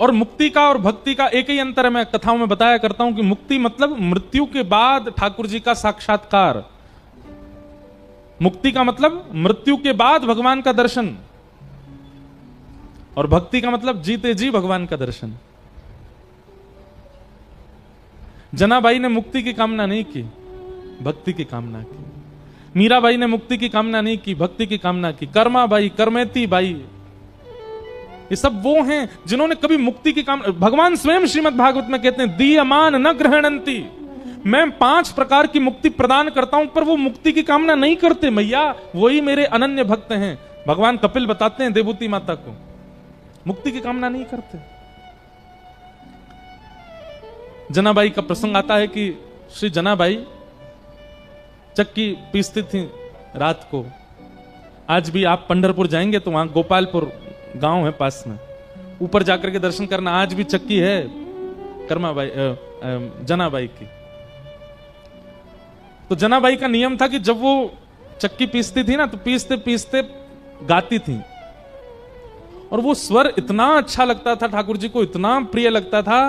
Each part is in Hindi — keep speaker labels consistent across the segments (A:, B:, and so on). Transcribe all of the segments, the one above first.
A: और मुक्ति का और भक्ति का एक ही अंतर है, मैं कथाओं में बताया करता हूं कि मुक्ति मतलब मृत्यु के बाद ठाकुर जी का साक्षात्कार, मुक्ति का मतलब मृत्यु के बाद भगवान का दर्शन, और भक्ति का मतलब जीते जी भगवान का दर्शन। जनाबाई ने मुक्ति की कामना नहीं की, भक्ति की कामना की। मीराबाई ने मुक्ति की कामना नहीं की, भक्ति की कामना की। कर्माबाई, करमेती बाई, ये सब वो हैं जिन्होंने कभी मुक्ति की कामना, भगवान स्वयं श्रीमद् भागवत में कहते हैं दीयमान न ग्रहणंती, मैं 5 प्रकार की मुक्ति प्रदान करता हूं, पर वो मुक्ति की कामना नहीं करते मैया, वही मेरे अनन्य भक्त हैं। भगवान कपिल बताते हैं देवूती माता को, मुक्ति की कामना नहीं करते। जनाबाई का प्रसंग आता है कि श्री जनाबाई चक्की पीसती थी रात को। आज भी आप पंढरपुर जाएंगे तो वहां गोपालपुर गांव है पास में, ऊपर जाकर के दर्शन करना, आज भी चक्की है कर्माबाई जनाबाई की। तो जनाबाई का नियम था कि जब वो चक्की पीसती थी ना, तो पीसते पीसते गाती थी, और वो स्वर इतना अच्छा लगता था ठाकुर जी को, इतना प्रिय लगता था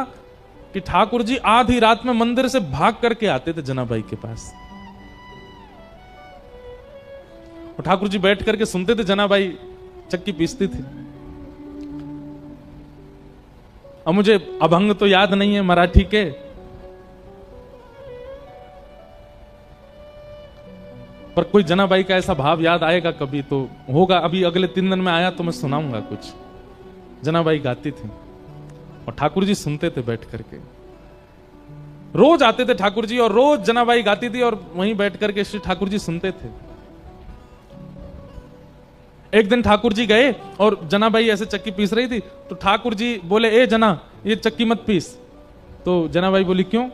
A: कि ठाकुर जी आधी रात में मंदिर से भाग करके आते थे जनाबाई के पास, और ठाकुर जी बैठ करके सुनते थे जनाबाई चक्की पीसती थी। अब मुझे अभंग तो याद नहीं है मराठी के, पर कोई जनाबाई का ऐसा भाव याद आएगा कभी तो होगा। अभी अगले 3 दिन में आया तो मैं सुनाऊंगा कुछ। जनाबाई गाती थी और ठाकुर जी सुनते थे बैठ करके। रोज आते थे ठाकुर जी और रोज जनाबाई गाती थी और वहीं बैठ करके श्री ठाकुर जी सुनते थे। एक दिन ठाकुर जी गए और जनाबाई ऐसे चक्की पीस रही थी, तो ठाकुर जी बोले, ए जना, ये चक्की मत पीस। तो जनाबाई बोली, क्यों?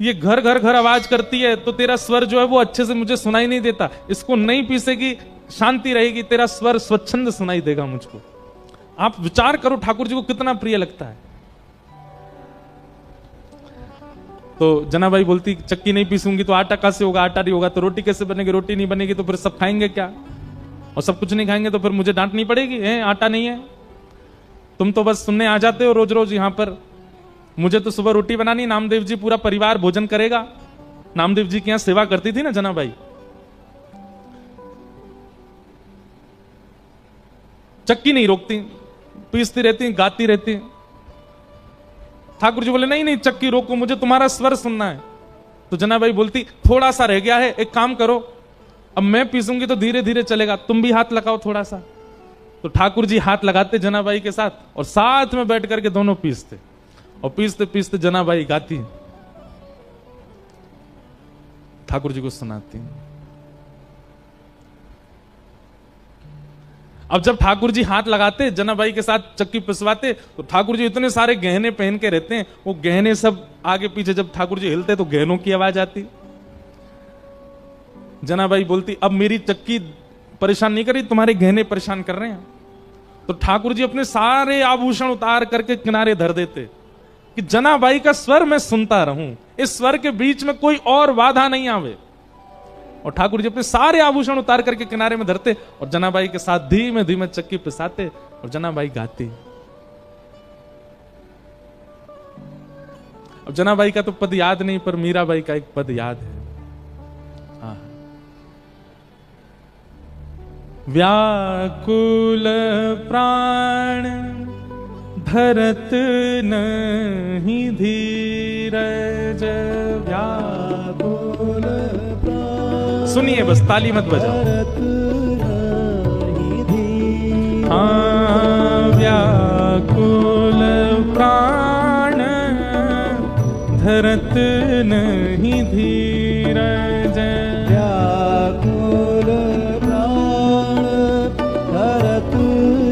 A: ये घर घर घर आवाज करती है, तो तेरा स्वर जो है वो अच्छे से मुझे सुनाई नहीं देता, इसको नहीं पीसेगी, शांति रहेगी, तेरा स्वर स्वच्छंद सुनाई देगा मुझको। आप विचार करो ठाकुर जी को कितना प्रिय लगता है। तो जनाबाई बोलती, चक्की नहीं पीसूंगी तो आटा कैसे होगा, आटा नहीं होगा तो रोटी कैसे बनेगी, रोटी नहीं बनेगी तो फिर सब खाएंगे क्या, और सब कुछ नहीं खाएंगे तो फिर मुझे डांटनी पड़ेगी, है आटा नहीं है। तुम तो बस सुनने आ जाते हो रोज रोज यहां पर, मुझे तो सुबह रोटी बनानी, नामदेव जी पूरा परिवार भोजन करेगा। नामदेव जी की यहां सेवा करती थी ना जनाबाई। चक्की नहीं रोकती, पीसती रहती, गाती रहती। ठाकुर जी बोले, नहीं नहीं चक्की रोको, मुझे तुम्हारा स्वर सुनना है। तो जनाबाई बोलती, थोड़ा सा रह गया है, एक काम करो, अब मैं पीसूंगी तो धीरे धीरे चलेगा, तुम भी हाथ लगाओ थोड़ा सा। तो ठाकुर जी हाथ लगाते जनाबाई के साथ और साथ में बैठ करके दोनों पीसते, और पीसते पीसते जनाबाई गाती, ठाकुर जी को सुनाती। अब जब ठाकुर जी हाथ लगाते जनाबाई के साथ चक्की पिसवाते, तो ठाकुर जी इतने सारे गहने पहन के रहते हैं, वो गहने सब आगे पीछे जब ठाकुर जी हिलते तो गहनों की आवाज आती। जनाबाई बोलती, अब मेरी चक्की परेशान नहीं करी, तुम्हारे गहने परेशान कर रहे हैं। तो ठाकुर जी अपने सारे आभूषण उतार करके किनारे धर देते कि जनाबाई का स्वर मैं सुनता रहूं, इस स्वर के बीच में कोई और बाधा नहीं आवे। और ठाकुर जी अपने सारे आभूषण उतार करके किनारे में धरते और जनाबाई के साथ धीमे धीमे चक्की पिसाते और जनाबाई गाती। अब जनाबाई का तो पद याद नहीं, पर मीराबाई का एक पद याद है। व्याकुल प्राण धरत नहीं धीरज, व्याकुल प्राण, सुनिए बस, ताली मत बजाओ। हाँ, व्याकुल प्राण धरत नहीं धीरज, व्याकुल प्राण धरत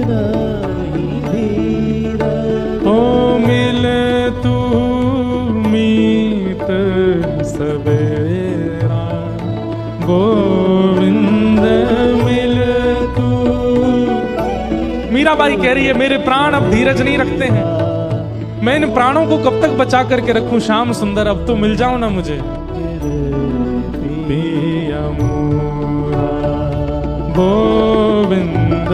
A: नहीं धीरज। ओ मिल तू मीत सवेरा, गोविंद मिल तू। मीराबाई कह रही है, मेरे प्राण अब धीरज नहीं रखते हैं, मैं इन प्राणों को कब तक बचा करके रखूं श्याम सुंदर, अब तो मिल जाओ ना मुझे। गोविंद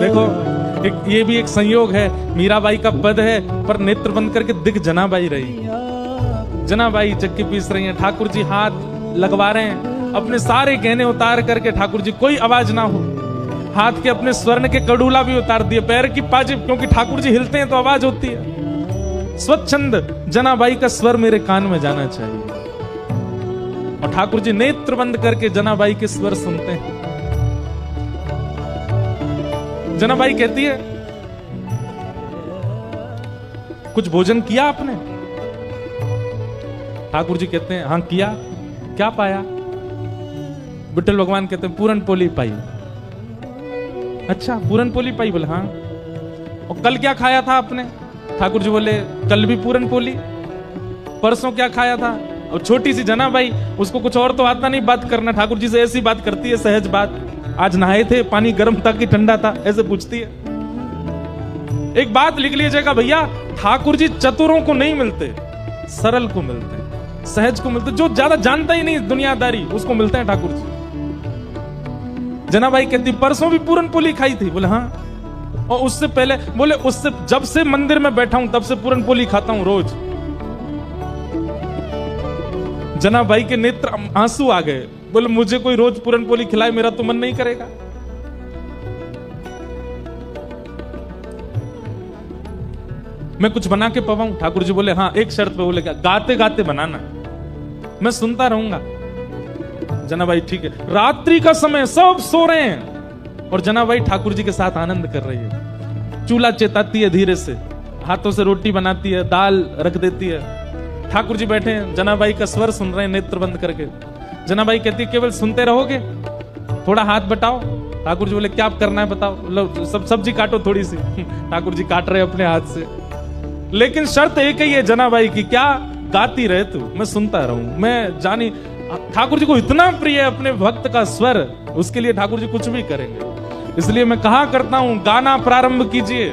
A: देखो ये भी एक संयोग है, मीराबाई का पद है पर नेत्र बंद करके दिख जनाबाई रही। जनाबाई चक्की पीस रही हैं, ठाकुर जी हाथ लगवा रहे हैं, अपने सारे गहने उतार करके ठाकुर जी, कोई आवाज ना हो, हाथ के अपने स्वर्ण के कड़ूला भी उतार दिए, पैर की पाजिब, क्योंकि ठाकुर जी हिलते हैं तो आवाज होती है। स्वच्छंद जनाबाई का स्वर मेरे कान में जाना चाहिए। और ठाकुर जी नेत्र बंद करके जनाबाई के स्वर सुनते हैं। जनाबाई कहती है, कुछ भोजन किया आपने? ठाकुर जी कहते हैं, हाँ किया। क्या पाया? विठल भगवान कहते हैं, पूरन पोली पाई। अच्छा पूरन पोली पाई? बोले हाँ। और कल क्या खाया था आपने? ठाकुर जी बोले, कल भी पूरन पोली। परसों क्या खाया था? और छोटी सी जनाबाई, उसको कुछ और तो आता नहीं बात करना, ठाकुर जी से ऐसी बात करती है, सहज बात। आज नहाए थे, पानी गर्म था कि ठंडा था, ऐसे पूछती है। एक बात लिख लीजिएगा भैया, ठाकुर जी चतुरों को नहीं मिलते, सरल को मिलते हैं, सहज को मिलते, जो ज्यादा जानता ही नहीं दुनियादारी, उसको मिलते हैं ठाकुर जी। जनाबाई कहती, परसों भी पूरन पोली खाई थी? बोले हाँ। और उससे पहले? बोले उससे, जब से मंदिर में बैठा हूं तब से पूरन पोली खाता हूं रोज। जनाबाई के नेत्र आंसू आ गए। बोले मुझे कोई रोज पूरन पोली खिलाए, मेरा तो मन नहीं करेगा। मैं कुछ बना के पवाऊं? ठाकुर जी बोले हाँ, एक शर्त पे। बोले क्या? गाते गाते बनाना, मैं सुनता रहूंगा। जनाबाई ठीक है। रात्रि का समय, सब सो रहे हैं और जनाबाई ठाकुर जी के साथ आनंद कर रही है। चूल्हा चेताती है धीरे से, हाथों से रोटी बनाती है, दाल रख देती है। ठाकुर जी बैठे हैं, जनाबाई का स्वर सुन रहे हैं नेत्र बंद करके। जनाबाई कहती है, केवल सुनते रहोगे? थोड़ा हाथ बटाओ। ठाकुर जी बोले क्या करना है बताओ? लो सब सब्जी काटो थोड़ी सी। ठाकुर जी काट रहे अपने हाथ से। लेकिन शर्त एक ही है जनाबाई की, क्या? गाती रहे तू, मैं सुनता रहूं। मैं जानी, ठाकुर जी को इतना प्रिय है अपने भक्त का स्वर, उसके लिए ठाकुर जी कुछ भी करेंगे। इसलिए मैं कहा करता हूं, गाना प्रारंभ कीजिए,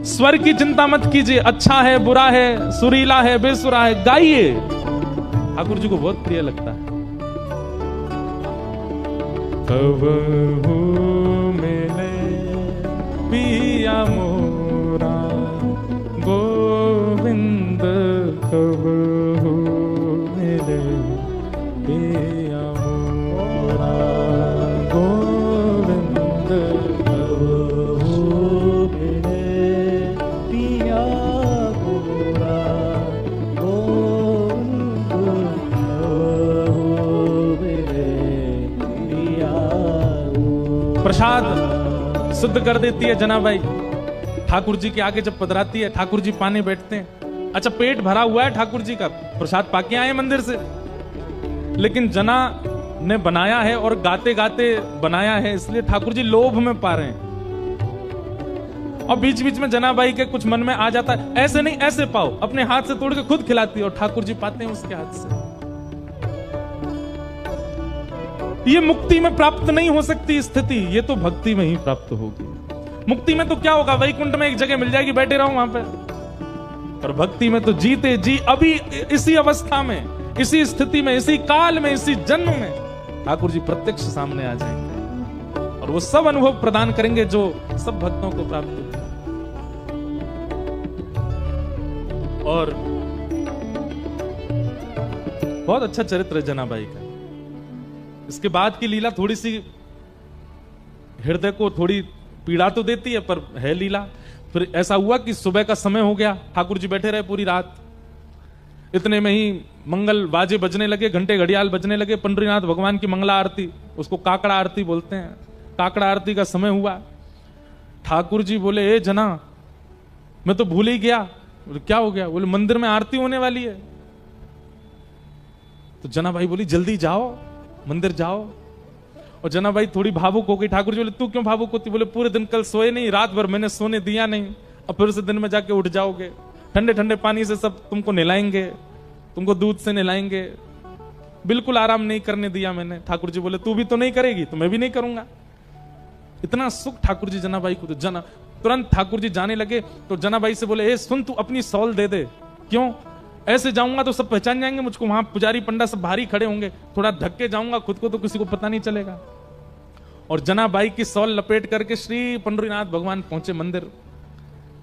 A: स्वर की चिंता मत कीजिए, अच्छा है बुरा है, सुरीला है बेसुरा है, गाइए। ठाकुर जी को बहुत प्रिय लगता है। कबहू मिले पिया मोरा गोविंद, कबहू मिले पिया मोरा गोविंद, कबहू मिले पिया मोरा गोविंद, कबहू मिले पिया। प्रसाद शुद्ध कर देती है जनाबाई। ठाकुर जी के आगे जब पधराती है, ठाकुर जी पाने बैठते हैं। अच्छा पेट भरा हुआ है ठाकुर जी का, प्रसाद पाके आए मंदिर से, लेकिन जना ने बनाया है और गाते गाते बनाया है, इसलिए ठाकुर जी लोभ में पा रहे हैं। और बीच बीच में जनाबाई के कुछ मन में आ जाता है, ऐसे नहीं ऐसे पाओ, अपने हाथ से तोड़ के खुद खिलाती है और ठाकुर जी पाते हैं उसके हाथ से। ये मुक्ति में प्राप्त नहीं हो सकती स्थिति, ये तो भक्ति में ही प्राप्त होगी। मुक्ति में तो क्या होगा, वैकुंठ में एक जगह मिल जाएगी, बैठे रहो वहां पे। और भक्ति में तो जीते जी अभी इसी अवस्था में, इसी स्थिति में, इसी काल में, इसी जन्म में ठाकुर जी प्रत्यक्ष सामने आ जाएंगे और वो सब अनुभव प्रदान करेंगे जो सब भक्तों को प्राप्त होते हैं। और बहुत अच्छा चरित्र है जनाबाई का। इसके बाद की लीला थोड़ी सी हृदय को थोड़ी पीड़ा तो देती है, पर है लीला। फिर ऐसा हुआ कि सुबह का समय हो गया, ठाकुर जी बैठे रहे पूरी रात। इतने में ही मंगल बाजे बजने लगे, घंटे घड़ियाल बजने लगे। पंडरीनाथ भगवान की मंगला आरती, उसको काकड़ा आरती बोलते हैं, काकड़ा आरती का समय हुआ। ठाकुर जी बोले, ए जना, मैं तो भूल ही गया। बोले क्या हो गया? बोले मंदिर में आरती होने वाली है। तो जना भाई बोली, जल्दी जाओ, मंदिर जाओ। और जना भाई थोड़ी भावुक हो गई। ठाकुर जी बोले, तू क्यों भावुक होती? बोले पूरे दिन कल सोए नहीं, रात भर मैंने सोने दिया नहीं, अब फिर से दिन में जाके उठ जाओगे, ठंडे ठंडे पानी से सब तुमको नहलाएंगे, तुमको दूध से नहलाएंगे, बिल्कुल आराम नहीं करने दिया मैंने। ठाकुर जी बोले, तू भी तो नहीं करेगी तो मैं भी नहीं करूंगा। इतना सुख ठाकुर जी जनाबाई को। तो जना तुरंत ठाकुर जी जाने लगे तो जनाबाई से बोले, ए सुन, तू अपनी सौल दे दे। क्यों? ऐसे जाऊंगा तो सब पहचान जाएंगे मुझको, वहां पुजारी पंडा सब भारी खड़े होंगे, थोड़ा ढक के जाऊंगा खुद को तो किसी को पता नहीं चलेगा। और जनाबाई की सॉल लपेट करके श्री पंडरीनाथ भगवान पहुंचे मंदिर।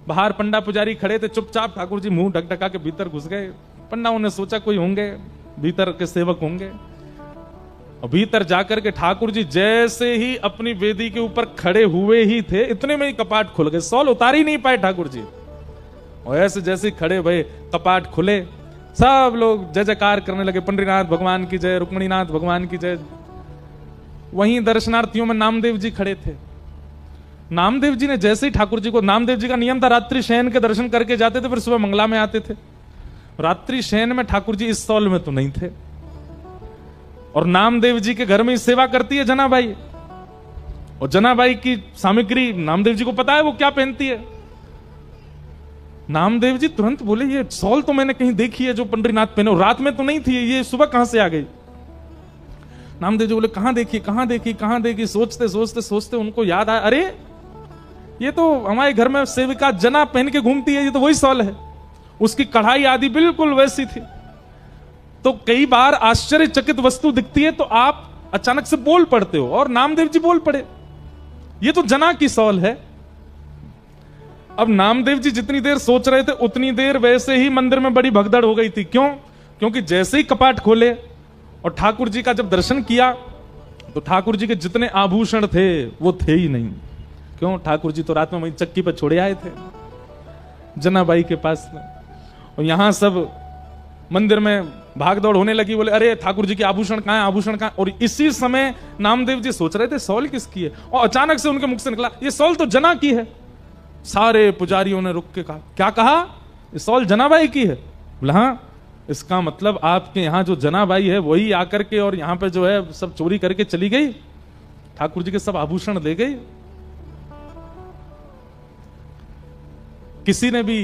A: बाहर पंडा पुजारी खड़े थे, चुपचाप ठाकुर जी मुंह ढकढका के भीतर घुस गए। पंडाओं ने सोचा कोई होंगे, भीतर के सेवक होंगे। और भीतर जाकर के ठाकुर जी जैसे ही अपनी वेदी के ऊपर खड़े हुए ही थे, इतने में ही कपाट खुल गए। सॉल उतार ही नहीं पाए ठाकुर जी, और ऐसे जैसे खड़े भये कपाट खुले, सब लोग जय जयकार करने लगे, पंडरीनाथ भगवान की जय, रुक्मणीनाथ भगवान की जय। वहीं दर्शनार्थियों में नामदेव जी खड़े थे। नामदेव जी ने जैसे ही ठाकुर जी को, नामदेव जी का नियम था रात्रि शयन के दर्शन करके जाते थे, फिर सुबह मंगला में आते थे। रात्रि शयन में ठाकुर जी इस सॉल में तो नहीं थे। और नामदेव जी के घर में ही सेवा करती है जनाबाई, और जनाबाई की सामग्री नामदेव जी को पता है वो क्या पहनती है। नामदेव जी तुरंत बोले ये सॉल तो मैंने कहीं देखी है जो पंडरीनाथ पहने, रात में तो नहीं थी, ये सुबह कहां से आ गई। नामदेव जी बोले कहां देखी कहां देखी कहां देखी। सोचते सोचते सोचते उनको याद आया, अरे ये तो हमारे घर में सेविका जना पहन के घूमती है, ये तो वही सॉल है। उसकी कढ़ाई आदि बिल्कुल वैसी थी। तो कई बार आश्चर्यचकित वस्तु दिखती है तो आप अचानक से बोल पड़ते हो, और नामदेव जी बोल पड़े, ये तो जना की सॉल है। अब नामदेव जी जितनी देर सोच रहे थे उतनी देर वैसे ही मंदिर में बड़ी भगदड़ हो गई थी। क्यों? क्योंकि जैसे ही कपाट खोले और ठाकुर जी का जब दर्शन किया तो ठाकुर जी के जितने आभूषण थे वो थे ही नहीं। क्यों? ठाकुर जी तो रात में वहीं चक्की पर छोड़े आए थे जनाबाई के पास में। और यहां सब मंदिर में भागदौड़ होने लगी, बोले अरे ठाकुर जी के आभूषण कहां है, आभूषण कहां। और इसी समय नामदेव जी सोच रहे थे सॉल किसकी है, और अचानक से उनके मुख से निकला ये सॉल तो जना की है। सारे पुजारियों ने रुक के कहा, क्या कहा? ये सॉल जनाबाई की है? बोला हाँ। इसका मतलब आपके यहां जो जनाबाई है वही आकर के और यहां पे जो है सब चोरी करके चली गई, ठाकुर जी के सब आभूषण ले गई। किसी ने भी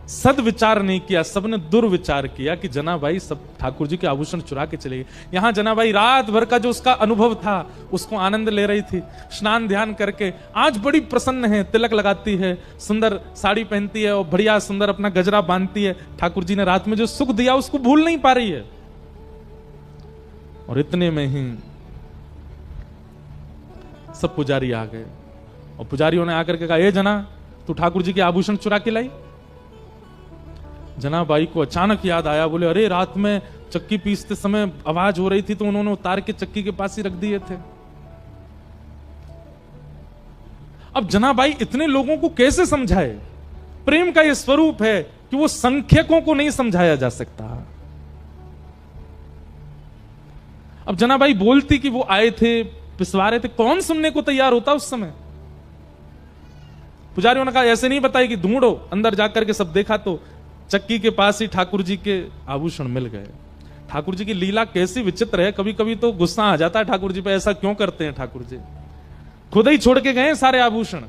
A: सदविचार नहीं किया, सबने दुर्विचार किया कि जनाबाई सब ठाकुर जी के आभूषण चुरा के चले गई। यहां जनाबाई रात भर का जो उसका अनुभव था उसको आनंद ले रही थी, स्नान ध्यान करके आज बड़ी प्रसन्न है, तिलक लगाती है, सुंदर साड़ी पहनती है और बढ़िया सुंदर अपना गजरा बांधती है। ठाकुर जी ने रात में जो सुख दिया उसको भूल नहीं पा रही है। और इतने में ही सब पुजारी आ गए, और पुजारियों ने आकर के कहा, ए जना तू ठाकुर जी के आभूषण चुरा के लाई। जनाबाई को अचानक याद आया, बोले अरे रात में चक्की पीसते समय आवाज हो रही थी तो उन्होंने उतार के चक्की के पास ही रख दिए थे। अब जनाबाई इतने लोगों को कैसे समझाए? प्रेम का यह स्वरूप है कि वो संख्यकों को नहीं समझाया जा सकता। अब जनाबाई बोलती कि वो आए थे, पिसवा रहे थे, कौन सुनने को तैयार होता उस समय? पुजारियों ने कहा ऐसे नहीं बताई कि ढूंढो, अंदर जाकर के सब देखा तो चक्की के पास ही ठाकुर जी के आभूषण मिल गए। ठाकुर जी की लीला कैसी विचित्र है, कभी कभी तो गुस्सा आ जाता है ठाकुर जी पे, ऐसा क्यों करते हैं ठाकुर जी, खुद ही छोड़ के गए सारे आभूषण।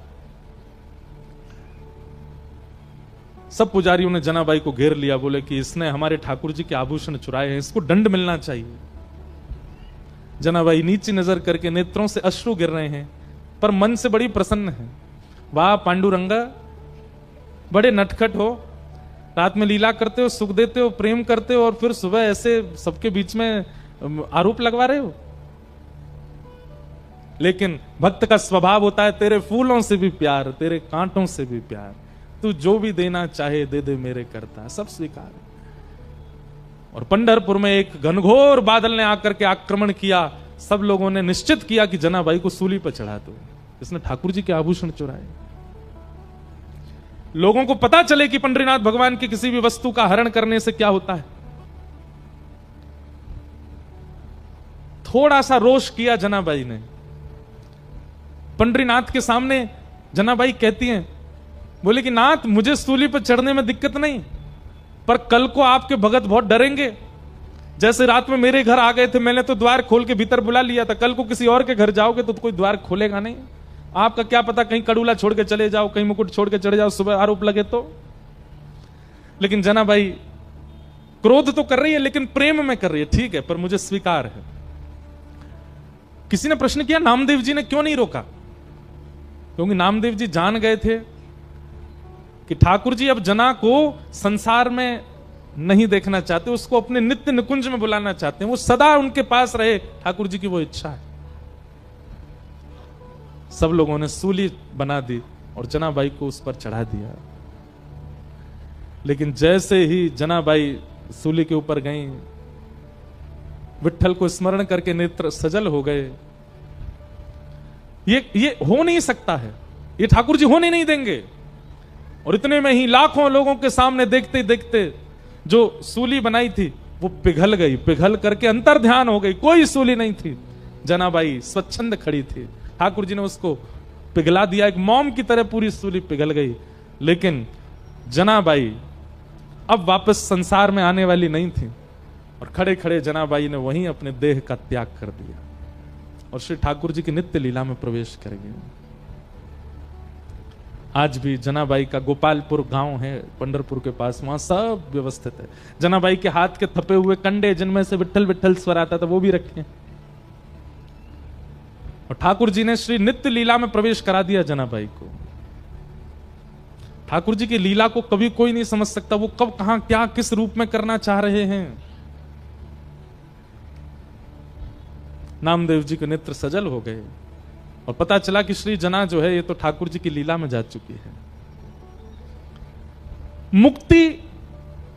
A: सब पुजारियों ने जनाबाई को घेर लिया, बोले कि इसने हमारे ठाकुर जी के आभूषण चुराए हैं, इसको दंड मिलना चाहिए। जनाबाई नीची नजर करके नेत्रों से अश्रु गिर रहे हैं पर मन से बड़ी प्रसन्न है। वाह पांडुरंगा, बड़े नटखट हो, रात में लीला करते हो, सुख देते हो, प्रेम करते हो, और फिर सुबह ऐसे सबके बीच में आरोप लगवा रहे हो। लेकिन भक्त का स्वभाव होता है तेरे फूलों से भी प्यार, तेरे कांटों से भी प्यार, तू जो भी देना चाहे दे दे मेरे करता, सब स्वीकार। और पंढरपुर में एक घनघोर बादल ने आकर के आक्रमण किया। सब लोगों ने निश्चित किया कि जनाबाई को सूली पर चढ़ा दो, इसने ठाकुर जी के आभूषण चुराए। लोगों को पता चले कि पंडरीनाथ भगवान की किसी भी वस्तु का हरण करने से क्या होता है। थोड़ा सा रोष किया जनाबाई ने। पंडरीनाथ के सामने जनाबाई कहती हैं, बोले कि नाथ मुझे सूली पर चढ़ने में दिक्कत नहीं, पर कल को आपके भगत बहुत डरेंगे। जैसे रात में मेरे घर आ गए थे, मैंने तो द्वार खोल के भीतर बुला लिया था, कल को किसी और के घर जाओगे तो कोई द्वार खोलेगा नहीं। आपका क्या पता कहीं कड़ूला छोड़ के चले जाओ, कहीं मुकुट छोड़ के चले जाओ, सुबह आरोप लगे तो। लेकिन जनाबाई क्रोध तो कर रही है लेकिन प्रेम में कर रही है, ठीक है पर मुझे स्वीकार है। किसी ने प्रश्न किया नामदेव जी ने क्यों नहीं रोका? क्योंकि नामदेव जी जान गए थे कि ठाकुर जी अब जना को संसार में नहीं देखना चाहते, उसको अपने नित्य निकुंज में बुलाना चाहते हैं, वो सदा उनके पास रहे, ठाकुर जी की वो इच्छा है। सब लोगों ने सूली बना दी और जनाबाई को उस पर चढ़ा दिया। लेकिन जैसे ही जनाबाई सूली के ऊपर गई, विट्ठल को स्मरण करके नेत्र सजल हो गए। ये हो नहीं सकता है, ये ठाकुर जी होने नहीं देंगे। और इतने में ही लाखों लोगों के सामने देखते देखते जो सूली बनाई थी वो पिघल गई, पिघल करके अंतर ध्यान हो गई। कोई सूली नहीं थी, जनाबाई स्वच्छंद खड़ी थी। ठाकुर जी ने उसको पिघला दिया, एक मोम की तरह पूरी सूली पिघल गई। लेकिन जनाबाई अब वापस संसार में आने वाली नहीं थी और खड़े खड़े जनाबाई ने वहीं अपने देह का त्याग कर दिया और श्री ठाकुर जी की नित्य लीला में प्रवेश कर गए। आज भी जनाबाई का गोपालपुर गांव है पंढरपुर के पास, वहां सब व्यवस्थित है। जनाबाई के हाथ के थपे हुए कंडे जिनमें से विट्ठल विट्ठल स्वर आता था वो भी रखे हैं। और ठाकुर जी ने श्री नित्य लीला में प्रवेश करा दिया जनाबाई को। ठाकुर जी की लीला को कभी कोई नहीं समझ सकता, वो कब कहां क्या किस रूप में करना चाह रहे हैं। नामदेव जी के नेत्र सजल हो गए और पता चला कि श्री जना जो है ये तो ठाकुर जी की लीला में जा चुकी है। मुक्ति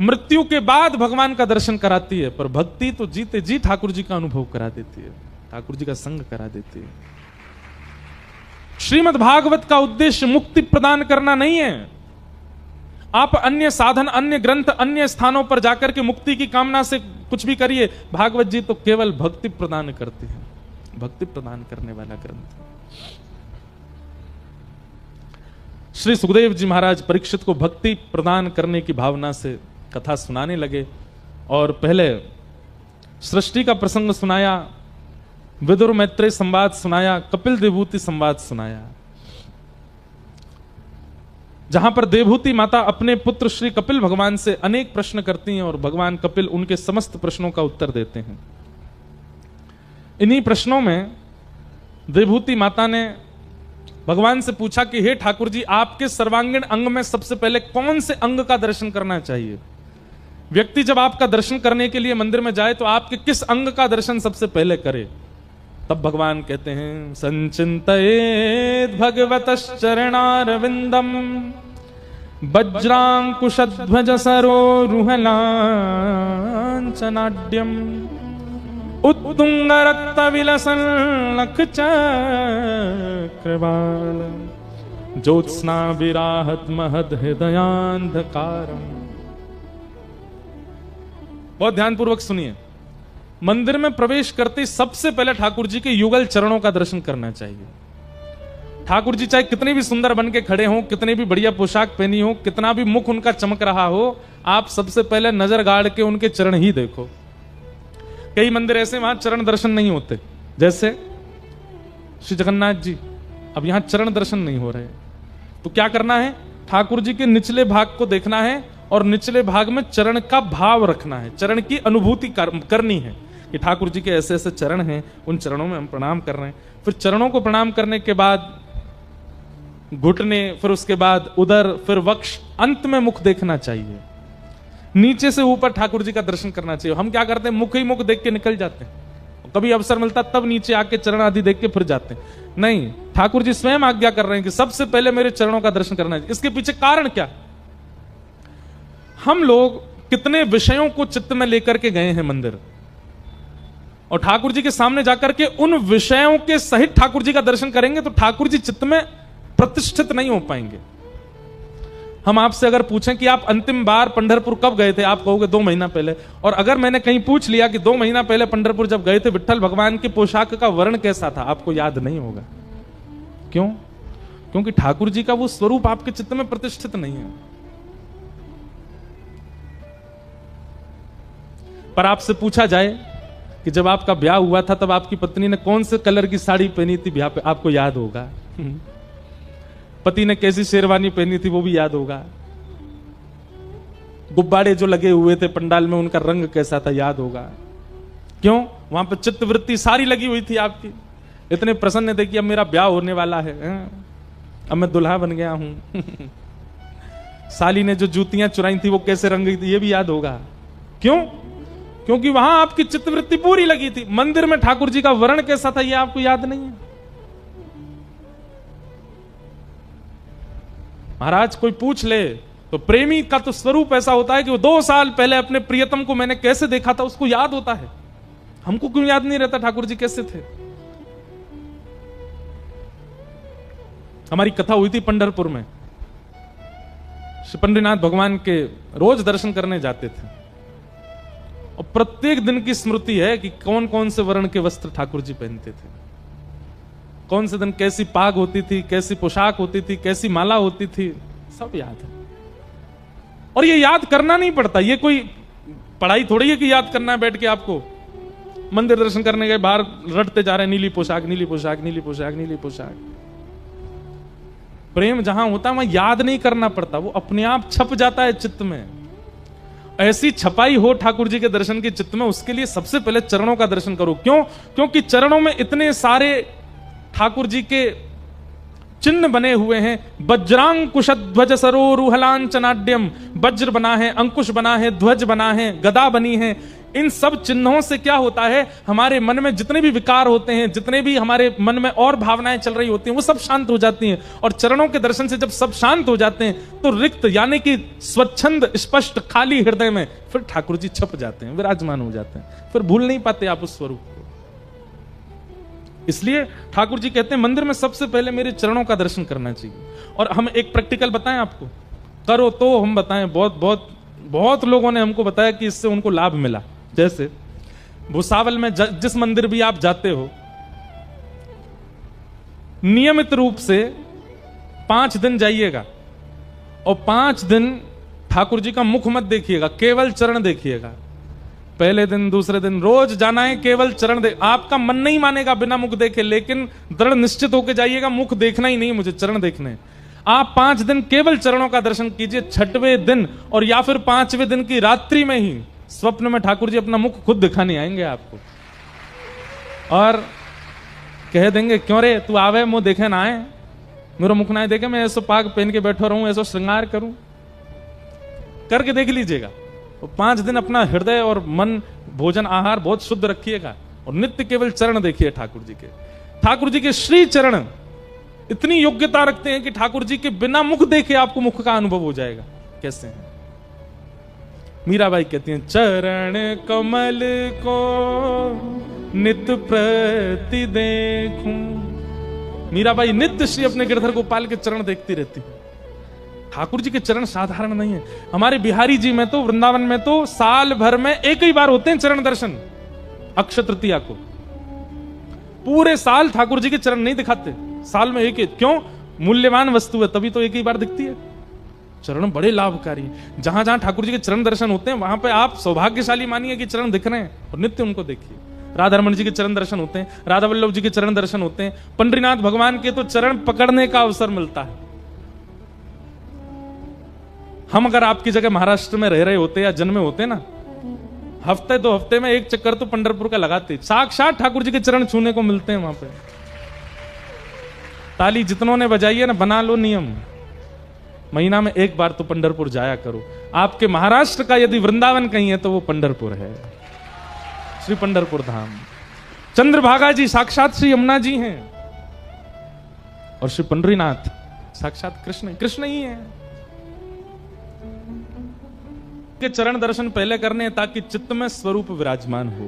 A: मृत्यु के बाद भगवान का दर्शन कराती है, पर भक्ति तो जीते जी ठाकुर जी का अनुभव करा देती है, ठाकुर जी का संग करा देती है। श्रीमद् भागवत का उद्देश्य मुक्ति प्रदान करना नहीं है। आप अन्य साधन, अन्य ग्रंथ, अन्य स्थानों पर जाकर के मुक्ति की कामना से कुछ भी करिए, भागवत जी तो केवल भक्ति प्रदान करते हैं, भक्ति प्रदान करने वाला ग्रंथ। श्री सुखदेव जी महाराज परीक्षित को भक्ति प्रदान करने की भावना से कथा सुनाने लगे और पहले सृष्टि का प्रसंग सुनाया, विदुर मैत्रेय संवाद सुनाया, कपिल देवहूति संवाद सुनाया, जहां पर देवहूति माता अपने पुत्र श्री कपिल भगवान से अनेक प्रश्न करती हैं और भगवान कपिल उनके समस्त प्रश्नों का उत्तर देते हैं। इन्हीं प्रश्नों में देवहूति माता ने भगवान से पूछा कि हे ठाकुर जी, आपके सर्वांगीण अंग में सबसे पहले कौन से अंग का दर्शन करना चाहिए? व्यक्ति जब आपका दर्शन करने के लिए मंदिर में जाए तो आपके किस अंग का दर्शन सबसे पहले करे? तब भगवान कहते हैं, संचिंतयेत् भगवतश्चरणारविंदम वज्रांकुशध्वज सरोरुहलांचनाड्यम उत्तुंग रक्त विलसन लख चक्रवाल ज्योत्स्ना विराहत महद हृदयांधकारम। बहुत ध्यानपूर्वक सुनिए। मंदिर में प्रवेश करते सबसे पहले ठाकुर जी के युगल चरणों का दर्शन करना चाहिए। ठाकुर जी चाहे कितने भी सुंदर बन के खड़े हों, कितने भी बढ़िया पोशाक पहनी हो, कितना भी मुख उनका चमक रहा हो, आप सबसे पहले नजर गाड़ के उनके चरण ही देखो। कई मंदिर ऐसे वहां चरण दर्शन नहीं होते, जैसे श्री जगन्नाथ जी, अब यहां चरण दर्शन नहीं हो रहे, तो क्या करना है? ठाकुर जी के निचले भाग को देखना है और निचले भाग में चरण का भाव रखना है, चरण की अनुभूति करनी है कि ठाकुर जी के ऐसे ऐसे चरण हैं, उन चरणों में हम प्रणाम कर रहे हैं। फिर चरणों को प्रणाम करने के बाद घुटने, फिर उसके बाद उदर, फिर वक्ष, अंत में मुख देखना चाहिए। नीचे से ऊपर ठाकुर जी का दर्शन करना चाहिए। हम क्या करते हैं? मुख ही मुख देख के निकल जाते हैं, कभी अवसर मिलता तब नीचे आके चरण आदि देख के फिर जाते हैं। नहीं, ठाकुर जी स्वयं आज्ञा कर रहे हैं कि सबसे पहले मेरे चरणों का दर्शन करना चाहिए। इसके पीछे कारण क्या? हम लोग कितने विषयों को चित्त में लेकर के गए हैं मंदिर, और ठाकुर जी के सामने जाकर के उन विषयों के सहित ठाकुर जी का दर्शन करेंगे तो ठाकुर जी चित्त में प्रतिष्ठित नहीं हो पाएंगे। हम आपसे अगर पूछें कि आप अंतिम बार पंढरपुर कब गए थे, आप कहोगे 2 महीना पहले। और अगर मैंने कहीं पूछ लिया कि 2 महीना पहले पंढरपुर जब गए थे, विट्ठल भगवान की पोशाक का वर्ण कैसा था, आपको याद नहीं होगा। क्यों? क्योंकि ठाकुर जी का वो स्वरूप आपके चित्त में प्रतिष्ठित नहीं है। पर आपसे पूछा जाए कि जब आपका ब्याह हुआ था तब आपकी पत्नी ने कौन से कलर की साड़ी पहनी थी ब्याह पे, आपको याद होगा। पति ने कैसी शेरवानी पहनी थी वो भी याद होगा। गुब्बारे जो लगे हुए थे पंडाल में उनका रंग कैसा था याद होगा। क्यों? वहां पर चित्तवृत्ति सारी लगी हुई थी आपकी। इतने प्रसन्न थे कि अब मेरा ब्याह होने वाला है, अब मैं दुल्हा बन गया हूं। साली ने जो जूतियां चुराई थी वो कैसे रंगी थी ये भी याद होगा। क्यों? क्योंकि वहां आपकी चित्तवृत्ति पूरी लगी थी। मंदिर में ठाकुर जी का वर्ण कैसा था ये आपको याद नहीं है। महाराज कोई पूछ ले तो प्रेमी का तो स्वरूप ऐसा होता है कि वो 2 साल पहले अपने प्रियतम को मैंने कैसे देखा था उसको याद होता है। हमको क्यों याद नहीं रहता ठाकुर जी कैसे थे? हमारी कथा हुई थी पंढरपुर में, श्री पंडरीनाथ भगवान के रोज दर्शन करने जाते थे और प्रत्येक दिन की स्मृति है कि कौन कौन से वर्ण के वस्त्र ठाकुर जी पहनते थे, कौन से दिन कैसी पाग होती थी, कैसी पोशाक होती थी, कैसी माला होती थी, सब याद है। और ये याद करना नहीं पड़ता, ये कोई पढ़ाई थोड़ी है कि याद करना है बैठ के आपको। मंदिर दर्शन करने के बाहर रटते जा रहे हैं नीली पोशाक, नीली पोशाक, नीली पोशाक, नीली पोशाक। प्रेम जहां होता है वहां याद नहीं करना पड़ता, वो अपने आप छप जाता है चित्त में। ऐसी छपाई हो ठाकुर जी के दर्शन के चित्त में, उसके लिए सबसे पहले चरणों का दर्शन करो। क्यों? क्योंकि चरणों में इतने सारे ठाकुर जी के चिन्ह बने हुए हैं। वज्रांकुश ध्वज सरोरुहलांचनाड्यम, वज्र बना है, अंकुश बना है, ध्वज बना है, गदा बनी है। इन सब चिन्हों से क्या होता है, हमारे मन में जितने भी विकार होते हैं, जितने भी हमारे मन में और भावनाएं चल रही होती हैं, वो सब शांत हो जाती हैं। और चरणों के दर्शन से जब सब शांत हो जाते हैं तो रिक्त यानी कि स्वच्छंद स्पष्ट खाली हृदय में फिर ठाकुर जी छप जाते हैं, विराजमान हो जाते हैं। फिर भूल नहीं पाते आप उस स्वरूप को। इसलिए ठाकुर जी कहते हैं मंदिर में सबसे पहले मेरे चरणों का दर्शन करना चाहिए। और हम एक प्रैक्टिकल बताएं आपको, करो तो हम बताएं, बहुत बहुत बहुत लोगों ने हमको बताया कि इससे उनको लाभ मिला। जैसे भुसावल में जिस मंदिर भी आप जाते हो, नियमित रूप से 5 दिन जाइएगा और 5 दिन ठाकुर जी का मुख मत देखिएगा, केवल चरण देखिएगा। पहले दिन दूसरे दिन रोज जाना है, केवल चरण देख। आपका मन नहीं मानेगा बिना मुख देखे, लेकिन दृढ़ निश्चित होकर जाइएगा मुख देखना ही नहीं, मुझे चरण देखने हैं। आप 5 दिन केवल चरणों का दर्शन कीजिए। 6वें दिन और या फिर 5वें दिन की रात्रि में ही स्वप्न में ठाकुर जी अपना मुख खुद दिखाने आएंगे आपको और कह देंगे, क्यों रे तू आवे मुंह देखे ना आए, मेरा मुख ना देखे, मैं ऐसा पाग पहन के बैठो रहूं, ऐसा श्रृंगार करूं। करके देख लीजिएगा। 5 दिन अपना हृदय और मन, भोजन आहार बहुत शुद्ध रखिएगा और नित्य केवल चरण देखिए ठाकुर जी के। ठाकुर जी के श्री चरण इतनी योग्यता रखते हैं कि ठाकुर जी के बिना मुख देखे आपको मुख का अनुभव हो जाएगा। कैसे हैं? मीराबाई कहती हैं, चरण कमल को नित प्रति देखूं। मीराबाई नित्य श्री अपने गिरधर गोपाल के चरण देखती रहती है। ठाकुर जी के चरण साधारण नहीं है। हमारे बिहारी जी में तो, वृंदावन में तो साल भर में एक ही बार होते हैं चरण दर्शन, अक्षय तृतीया को। पूरे साल ठाकुर जी के चरण नहीं दिखाते, साल में एक ही। क्यों? मूल्यवान वस्तु है, तभी तो एक ही बार दिखती है। चरण बड़े लाभकारी। जहां जहां ठाकुर जी के चरण दर्शन होते हैं वहां पे आप सौभाग्यशाली मानिए कि चरण दिख रहे हैं और नित्य उनको देखिए। राधा रमन जी के चरण दर्शन होते हैं, राधा वल्लभ जी के चरण दर्शन होते हैं, पंडरीनाथ भगवान के तो चरण पकड़ने का अवसर मिलता है। हम अगर आपकी जगह महाराष्ट्र में रह रहे होते या जन्मे होते ना, हफ्ते 2 हफ्ते में एक चक्कर तो पंढरपुर का लगाते। साक्षात ठाकुर जी के चरण छूने को मिलते हैं वहां पे। ताली जितनों ने बजाई है ना, बना लो नियम, महीना में एक बार तो पंढरपुर जाया करो। आपके महाराष्ट्र का यदि वृंदावन कहीं है तो वो पंढरपुर है, श्री पंढरपुर धाम। चंद्रभागा जी साक्षात श्री यमुना जी हैं और श्री पंडरीनाथ साक्षात कृष्ण ही है। के चरण दर्शन पहले करने ताकि चित्त में स्वरूप विराजमान हो।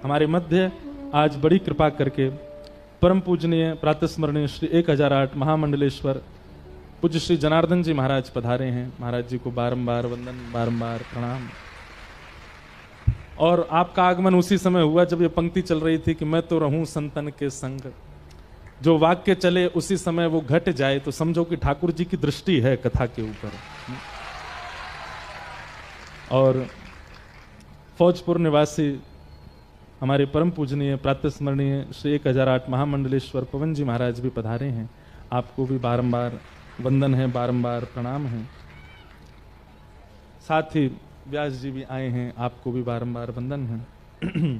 A: हमारे मध्य आज बड़ी कृपा करके परम पूजनीय प्रातस्मरणीय श्री 1008 महामंडलेश्वर पूज्य श्री जनार्दन जी महाराज पधारे हैं। महाराज जी को बारंबार वंदन, बारंबार प्रणाम। और आपका आगमन उसी समय हुआ जब ये पंक्ति चल रही थी कि मैं तो रहूं संतन के संग। जो वाक्य चले उसी समय वो घट जाए तो समझो कि ठाकुर जी की दृष्टि है कथा के ऊपर। और फौजपुर निवासी हमारे परम पूजनीय प्रातस्मरणीय श्री 1008 महामंडलेश्वर पवन जी महाराज भी पधारे हैं। आपको भी बारंबार वंदन है, बारंबार प्रणाम है। साथ ही व्यास जी भी आए हैं, आपको भी बारंबार वंदन है।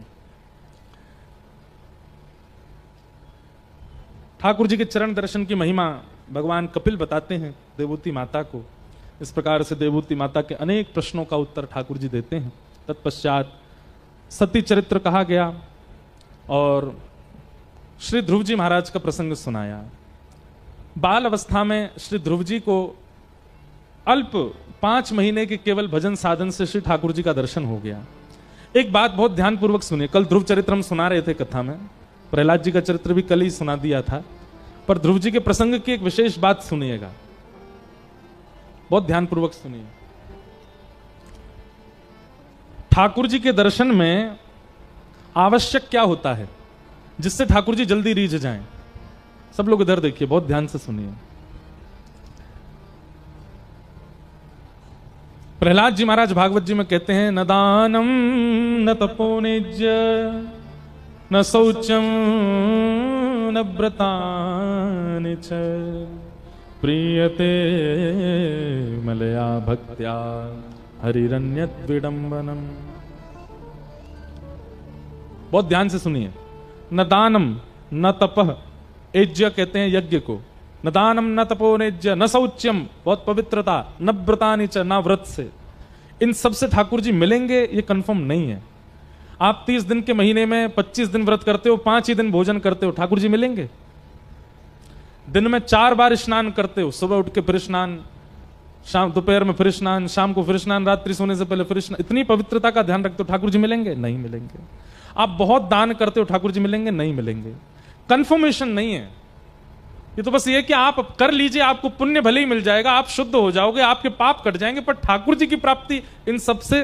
A: ठाकुर जी के चरण दर्शन की महिमा भगवान कपिल बताते हैं देवूति माता को। इस प्रकार से देवूति माता के अनेक प्रश्नों का उत्तर ठाकुर जी देते हैं। तत्पश्चात सती चरित्र कहा गया और श्री ध्रुव जी महाराज का प्रसंग सुनाया। बाल अवस्था में श्री ध्रुव जी को अल्प 5 महीने के केवल भजन साधन से श्री ठाकुर जी का दर्शन हो गया। एक बात बहुत ध्यानपूर्वक सुनिए, कल ध्रुव चरित्र हम सुना रहे थे कथा में, प्रहलाद जी का चरित्र भी कल ही सुना दिया था, पर ध्रुव जी के प्रसंग की एक विशेष बात सुनिएगा, बहुत ध्यानपूर्वक सुनिए। ठाकुर जी के दर्शन में आवश्यक क्या होता है जिससे ठाकुर जी जल्दी रीझ जाएं? सब लोग इधर देखिए, बहुत ध्यान से सुनिए। प्रहलाद जी महाराज भागवत जी में कहते हैं, न दानम न तपोनिज न शौचम न व्रतानि च प्रीयते मलया भक्त्या हरिरन्यत विडंबनम। बहुत ध्यान से सुनिए। न दानम न तपः, यज्ञ कहते हैं यज्ञ को, न दानम न तपोनिज्य न शौच्यम बहुत पवित्रता, न व्रतानि च न व्रत से, इन सब से ठाकुर जी मिलेंगे ये कंफर्म नहीं है। आप 30 दिन के महीने में 25 दिन व्रत करते हो, 5 ही दिन भोजन करते हो, ठाकुर जी मिलेंगे? दिन में 4 बार स्नान करते हो, सुबह उठ के फिर स्नान, शाम दोपहर में फिर स्नान, शाम को फिर स्नान, रात्रि सोने से पहले फिर स्नान, इतनी पवित्रता का ध्यान रखते हो, ठाकुर जी मिलेंगे? नहीं मिलेंगे। आप बहुत दान करते हो, ठाकुर जी मिलेंगे? नहीं मिलेंगे। कंफर्मेशन नहीं है ये, तो बस ये कि आप कर लीजिए, आपको पुण्य भले ही मिल जाएगा, आप शुद्ध हो जाओगे, आपके पाप कट जाएंगे, पर ठाकुर जी की प्राप्ति इन सबसे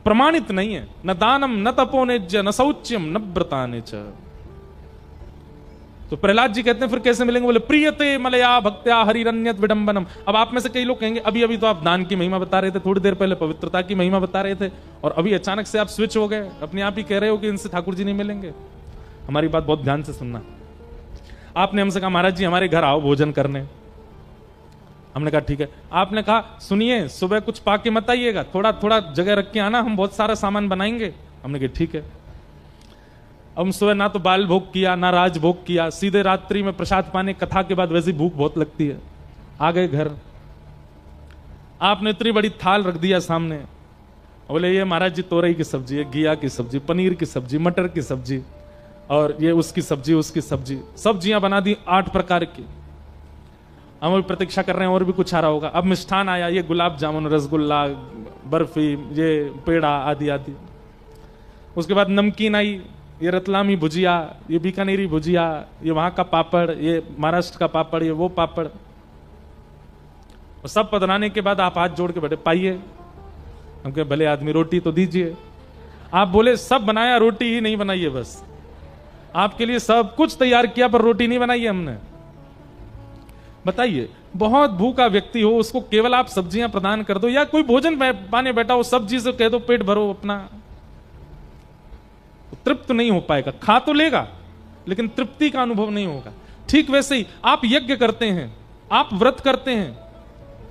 A: प्रमाणित नहीं है। न दानम न तपोनिज्य न शौच्यम न व्रतानि च। तो प्रहलाद जी कहते हैं फिर कैसे मिलेंगे? बोले प्रियते मलया भक्त्या हरिरन्यत विडंबनम। अब आप में से कई लोग कहेंगे अभी अभी तो आप दान की महिमा बता रहे थे, थोड़ी देर पहले पवित्रता की महिमा बता रहे थे, और अभी अचानक से आप स्विच हो गए, अपने आप ही कह रहे हो कि इनसे ठाकुर जी नहीं मिलेंगे। हमारी बात बहुत ध्यान से सुनना। आपने हमसे कहा महाराज जी हमारे घर आओ भोजन करने, हमने कहा ठीक है। आपने कहा सुनिए सुबह कुछ पाके मत आइएगा, थोड़ा थोड़ा जगह रख के आना, हम बहुत सारा सामान बनाएंगे। हमने कहा ठीक है। अब हम सुबह ना तो बाल भोग किया ना राज भोग किया, सीधे रात्रि में प्रसाद पाने, कथा के बाद वैसी भूख बहुत लगती है, आ गए घर। आपने इतनी बड़ी थाल रख दिया सामने, बोले ये महाराज जी तोरई की सब्जी है, घिया की सब्जी, पनीर की सब्जी, मटर की सब्जी, और ये उसकी सब्जी उसकी सब्जी, सब्जियां बना दी 8 प्रकार की। हम अभी प्रतीक्षा कर रहे हैं और भी कुछ आ रहा होगा। अब मिष्ठान आया, ये गुलाब जामुन, रसगुल्ला, बर्फी, ये पेड़ा आदि आदि। उसके बाद नमकीन आई, ये रतलामी भुजिया, ये बीकानेरी भुजिया, ये वहां का पापड़, ये महाराष्ट्र का पापड़, ये वो पापड़। और सब पधराने के बाद आप हाथ जोड़ के बैठे, पाइए। हम कहे भले आदमी रोटी तो दीजिए। आप बोले सब बनाया, रोटी ही नहीं बनाइए, बस आपके लिए सब कुछ तैयार किया पर रोटी नहीं बनाई है हमने। बताइए, बहुत भूखा व्यक्ति हो उसको केवल आप सब्जियां प्रदान कर दो, या कोई भोजन पाने बैठा हो सब्जी से कह दो पेट भरो अपना, तृप्त नहीं हो पाएगा। खा तो लेगा लेकिन तृप्ति का अनुभव नहीं होगा। ठीक वैसे ही आप यज्ञ करते हैं, आप व्रत करते हैं,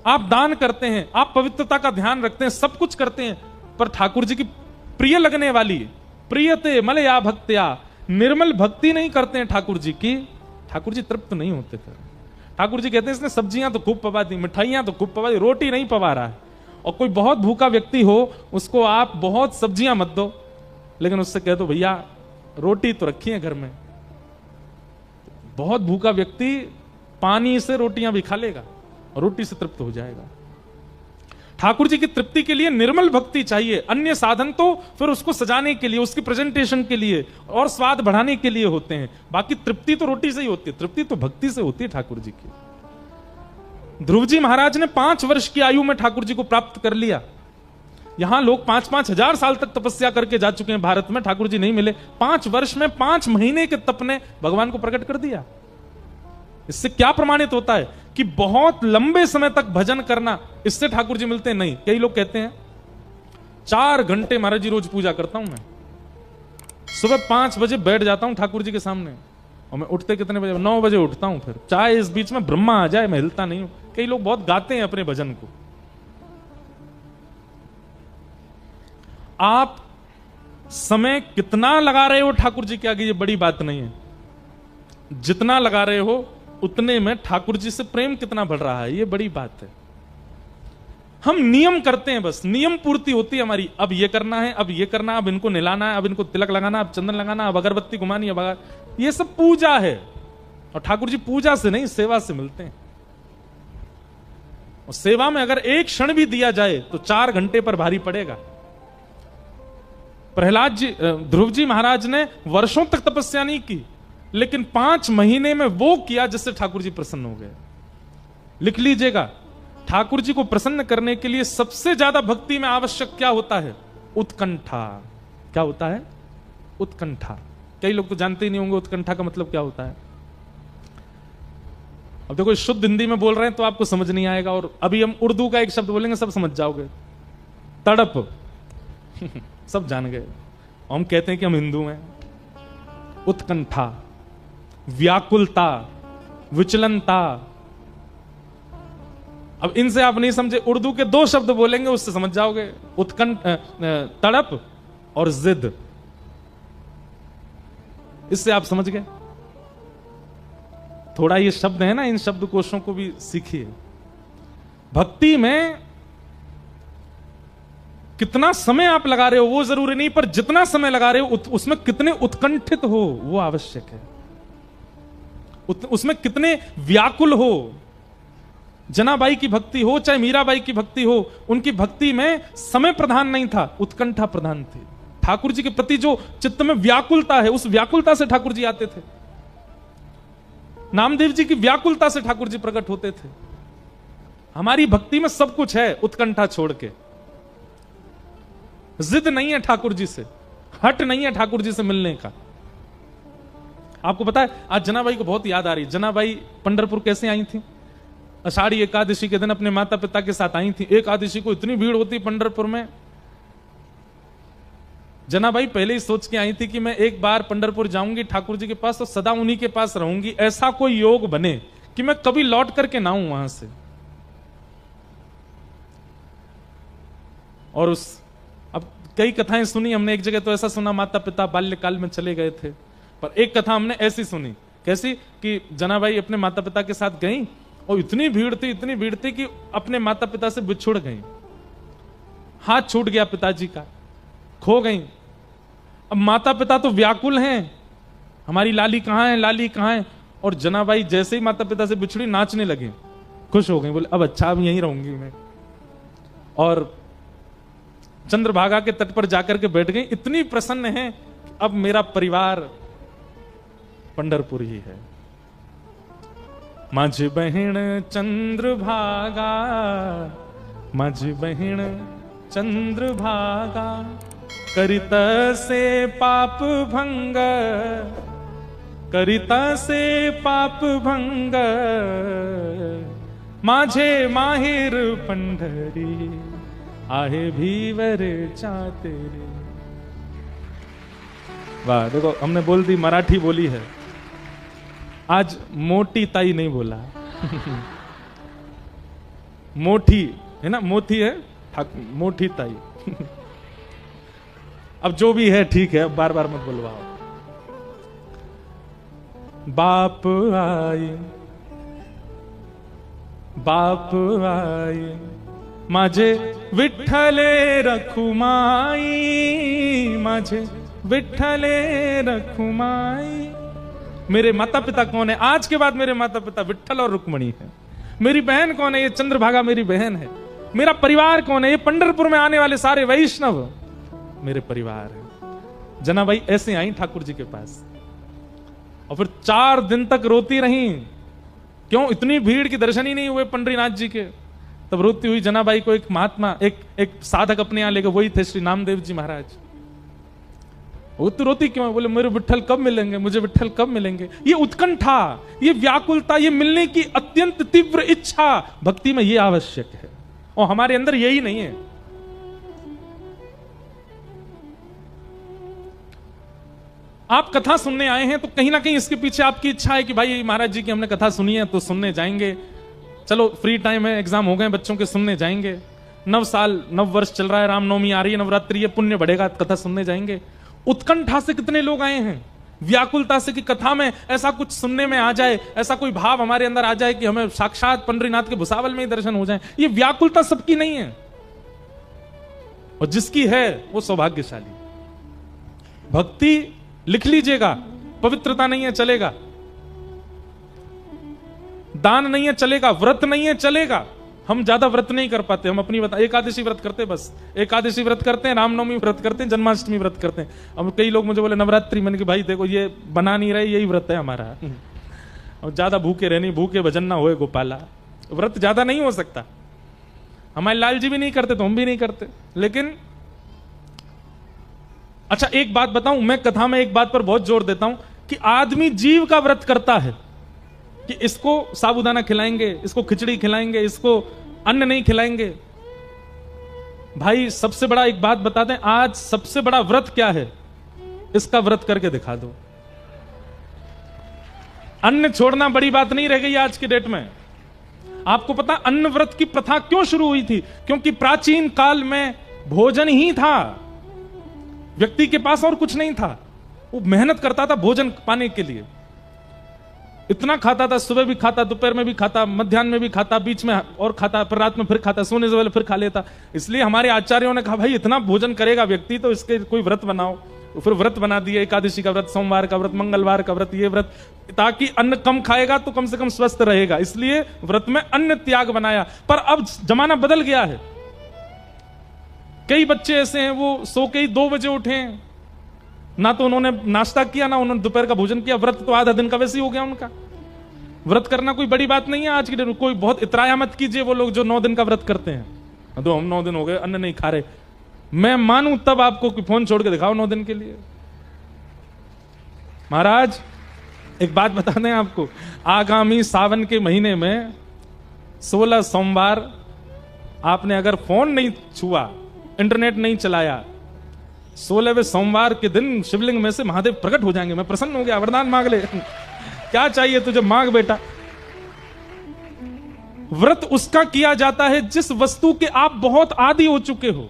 A: आप दान करते हैं, आप पवित्रता का ध्यान रखते हैं, सब कुछ करते हैं, पर ठाकुर जी की प्रिय लगने वाली प्रियते मलया भक्त्या निर्मल भक्ति नहीं करते हैं ठाकुर जी की, ठाकुर जी तृप्त नहीं होते फिर। ठाकुर जी कहते हैं इसने सब्जियां तो खूब पवा दी, मिठाइयां तो खूब पवा दी, रोटी नहीं पवा रहा है। और कोई बहुत भूखा व्यक्ति हो उसको आप बहुत सब्जियां मत दो, लेकिन उससे कह दो भैया रोटी तो रखी है घर में। बहुत भूखा व्यक्ति पानी से रोटियां भी खा लेगा और रोटी से तृप्त हो जाएगा। ठाकुर जी की तृप्ति के लिए निर्मल भक्ति चाहिए, अन्य साधन तो फिर उसको सजाने के लिए, उसकी प्रेजेंटेशन के लिए और स्वाद बढ़ाने के लिए होते हैं। बाकी तृप्ति तो रोटी से ही होती है, तृप्ति तो भक्ति से होती है ठाकुर जी की। ध्रुव जी महाराज ने 5 वर्ष की आयु में ठाकुर जी को प्राप्त कर लिया। यहां लोग 5-5 हजार साल तक तपस्या करके जा चुके हैं भारत में, ठाकुर जी नहीं मिले। 5 वर्ष में 5 महीने के तप ने भगवान को प्रकट कर दिया। इससे क्या प्रमाणित होता है कि बहुत लंबे समय तक भजन करना, इससे ठाकुर जी मिलते नहीं। कई लोग कहते हैं 4 घंटे महाराज जी रोज पूजा करता हूं मैं, सुबह 5 बजे बैठ जाता हूं ठाकुर जी के सामने, और मैं उठते कितने बजे? 9 बजे उठता हूं, फिर चाहे इस बीच में ब्रह्मा आ जाए मैं हिलता नहीं हूं। कई लोग बहुत गाते हैं अपने भजन को। आप समय कितना लगा रहे हो ठाकुर जी के आगे ये बड़ी बात नहीं है, जितना लगा रहे हो उतने में ठाकुर जी से प्रेम कितना बढ़ रहा है ये बड़ी बात है। हम नियम करते हैं, बस नियम पूर्ति होती है हमारी। अब ये करना है, अब ये करना, अब इनको नहलाना है, अब इनको तिलक लगाना, अब चंदन लगाना, अब अगरबत्ती घुमानी, अब ये सब पूजा है। और ठाकुर जी पूजा से नहीं, सेवा से मिलते हैं। और सेवा में अगर एक क्षण भी दिया जाए तो 4 घंटे पर भारी पड़ेगा। प्रहलाद जी, ध्रुव जी महाराज ने वर्षों तक तपस्या नहीं की, लेकिन 5 महीने में वो किया जिससे ठाकुर जी प्रसन्न हो गए। लिख लीजिएगा, ठाकुर जी को प्रसन्न करने के लिए सबसे ज्यादा भक्ति में आवश्यक क्या होता है? उत्कंठा। क्या होता है? उत्कंठा। कई लोग तो जानते ही नहीं होंगे उत्कंठा का मतलब क्या होता है। अब देखो, शुद्ध हिंदी में बोल रहे हैं तो आपको समझ नहीं आएगा, और अभी हम उर्दू का एक शब्द बोलेंगे सब समझ जाओगे। तड़प सब जान गए। हम कहते हैं कि हम हिंदू हैं। उत्कंठा, व्याकुलता, विचलनता। अब इनसे आप नहीं समझे, उर्दू के 2 शब्द बोलेंगे उससे समझ जाओगे। तड़प और जिद, इससे आप समझ गए। थोड़ा ये शब्द है ना, इन शब्द कोशों को भी सीखिए। भक्ति में कितना समय आप लगा रहे हो वो जरूरी नहीं, पर जितना समय लगा रहे हो उसमें कितने उत्कंठित हो वो आवश्यक है। उसमें कितने व्याकुल हो। जनाबाई की भक्ति हो चाहे मीराबाई की भक्ति हो, उनकी भक्ति में समय प्रधान नहीं था, उत्कंठा प्रधान थी। ठाकुर जी के प्रति जो चित्त में व्याकुलता है, उस व्याकुलता से ठाकुर जी आते थे। नामदेव जी की व्याकुलता से ठाकुर जी प्रकट होते थे। हमारी भक्ति में सब कुछ है, उत्कंठा छोड़ के। जिद नहीं है ठाकुर जी से, हट नहीं है ठाकुर जी से मिलने का। आपको पता है, आज जनाबाई को बहुत याद आ रही। जनाबाई पंढरपुर कैसे आई थी? आषाढ़ी एकादशी के दिन अपने माता पिता के साथ आई थी। एकादशी को इतनी भीड़ होती पंढरपुर में। जनाबाई पहले ही सोच के आई थी कि मैं एक बार पंढरपुर जाऊंगी ठाकुर जी के पास, तो सदा उन्हीं के पास रहूंगी। ऐसा कोई योग बने कि मैं कभी लौट करके ना आऊं वहां से। और अब कई कथाएं सुनी हमने। एक जगह तो ऐसा सुना माता पिता बाल्यकाल में चले गए थे, पर एक कथा हमने ऐसी सुनी। कैसी? कि जनाबाई अपने माता पिता के साथ गई और इतनी भीड़ थी कि अपने माता पिता से बिछुड़ गई। हाथ छूट गया पिताजी का, खो गई। अब माता पिता तो व्याकुल हैं, हमारी लाली कहां है, लाली कहां है। और जनाबाई जैसे ही माता पिता से बिछड़ी नाचने लगे, खुश हो गई, बोले अब अच्छा, अब यहीं रहूंगी मैं। और चंद्रभागा के तट पर जाकर के बैठ गई। इतनी प्रसन्न है, अब मेरा परिवार पंढरपुर ही है। माझी बहिण चंद्रभागा, माझी बहिण चंद्रभागा, करित से पाप भंग, करित से पाप भंग, माझे माहिर पंढरी, आहे भीवर चातेरे। वाह, देखो हमने बोल दी, मराठी बोली है। आज मोटी ताई नहीं बोला मोठी है ना, मोती है मोटी ताई अब जो भी है ठीक है, बार बार मत बुलवाओ। बाप आए, बाप आए, माझे विठ्ठले रखुमाई, माझे विठ्ठले रखुमाई। मेरे माता पिता कौन है? आज के बाद मेरे माता पिता विठ्ठल और रुक्मणी है। मेरी बहन कौन है? ये चंद्रभागा मेरी बहन है। मेरा परिवार कौन है? ये पंढरपुर में आने वाले सारे वैष्णव मेरे परिवार है। जनाबाई ऐसे आई ठाकुर जी के पास और फिर 4 दिन तक रोती रही। क्यों? इतनी भीड़ की दर्शन ही नहीं हुए पंडरीनाथ जी के। तब रोती हुई जनाबाई को एक महात्मा, एक साधक अपने यहां लेकर, वही थे श्री नामदेव जी महाराज। वो तो रोती क्यों? बोले मेरे विठ्ठल कब मिलेंगे, मुझे विठ्ठल कब मिलेंगे। ये उत्कंठा, ये व्याकुलता, ये मिलने की अत्यंत तीव्र इच्छा भक्ति में ये आवश्यक है, और हमारे अंदर यही नहीं है। आप कथा सुनने आए हैं तो कहीं ना कहीं इसके पीछे आपकी इच्छा है कि भाई महाराज जी की हमने कथा सुनी है तो सुनने जाएंगे। चलो फ्री टाइम है, एग्जाम हो गए बच्चों के, सुनने जाएंगे। नव वर्ष चल रहा है, रामनवमी आ रही है, नवरात्रि है, पुण्य बढ़ेगा, कथा सुनने जाएंगे। उत्कंठा से कितने लोग आए हैं, व्याकुलता से कि कथा में ऐसा कुछ सुनने में आ जाए, ऐसा कोई भाव हमारे अंदर आ जाए कि हमें साक्षात पंडरीनाथ के भुसावल में ही दर्शन हो जाए। ये व्याकुलता सबकी नहीं है, और जिसकी है वो सौभाग्यशाली। भक्ति लिख लीजिएगा, पवित्रता नहीं है चलेगा, दान नहीं है चलेगा, व्रत नहीं है चलेगा। हम ज्यादा व्रत नहीं कर पाते, हम अपनी एकादशी व्रत करते, बस एकादशी व्रत करते हैं, रामनवमी व्रत करते हैं, जन्माष्टमी व्रत करते हैं। अब कई लोग मुझे बोले नवरात्रि, मैंने कि भाई देखो ये बना नहीं रहे, यही व्रत है हमारा। और ज्यादा भूखे रहनी, भूखे भजन ना होए गोपाला, व्रत ज्यादा नहीं हो सकता। हमारे लाल जी भी नहीं करते तो हम भी नहीं करते। लेकिन अच्छा एक बात बताऊं, मैं कथा में एक बात पर बहुत जोर देता हूं कि आदमी जीव का व्रत करता है कि इसको साबूदाना खिलाएंगे, इसको खिचड़ी खिलाएंगे, इसको अन्न नहीं खिलाएंगे। भाई सबसे बड़ा एक बात बता दें, आज सबसे बड़ा व्रत क्या है, इसका व्रत करके दिखा दो। अन्न छोड़ना बड़ी बात नहीं रह गई आज की डेट में। आपको पता अन्न व्रत की प्रथा क्यों शुरू हुई थी? क्योंकि प्राचीन काल में भोजन ही था, व्यक्ति के पास और कुछ नहीं था। वो मेहनत करता था भोजन पाने के लिए, इतना खाता था, सुबह भी खाता, दोपहर में भी खाता, मध्याह्न में भी खाता, बीच में और खाता, फिर रात में फिर खाता, सोने से पहले फिर खा लेता। इसलिए हमारे आचार्यों ने कहा भाई इतना भोजन करेगा व्यक्ति तो इसके कोई व्रत बनाओ। फिर व्रत बना दिए, एकादशी का व्रत, सोमवार का व्रत, मंगलवार का व्रत, ये व्रत, ताकि अन्न कम खाएगा तो कम से कम स्वस्थ रहेगा, इसलिए व्रत में अन्न त्याग बनाया। पर अब जमाना बदल गया है। कई बच्चे ऐसे हैं वो सो के ही 2 बजे उठे, ना तो उन्होंने नाश्ता किया ना उन्होंने दोपहर का भोजन किया। व्रत तो आधा दिन का वैसे ही हो गया उनका। व्रत करना कोई बड़ी बात नहीं है आज की डेट में। कोई बहुत इतराया मत कीजिए वो लोग जो 9 दिन का व्रत करते हैं, तो हम 9 दिन हो गए अन्न नहीं खा रहे। मैं मानूं तब आपको फोन छोड़ के दिखाओ 9 दिन के लिए। महाराज एक बात बता दें आपको, आगामी सावन के महीने में 16 सोमवार आपने अगर फोन नहीं छुआ, इंटरनेट नहीं चलाया, 16वें सोमवार के दिन शिवलिंग में से महादेव प्रकट हो जाएंगे। मैं प्रसन्न हो गया, वरदान मांग ले। क्या चाहिए तुझे, मांग बेटा। व्रत उसका किया जाता है जिस वस्तु के आप बहुत आदी हो चुके हो।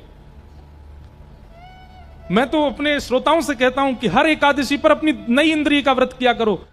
A: मैं तो अपने श्रोताओं से कहता हूं कि हर एकादशी पर अपनी नई इंद्रिय का व्रत किया करो।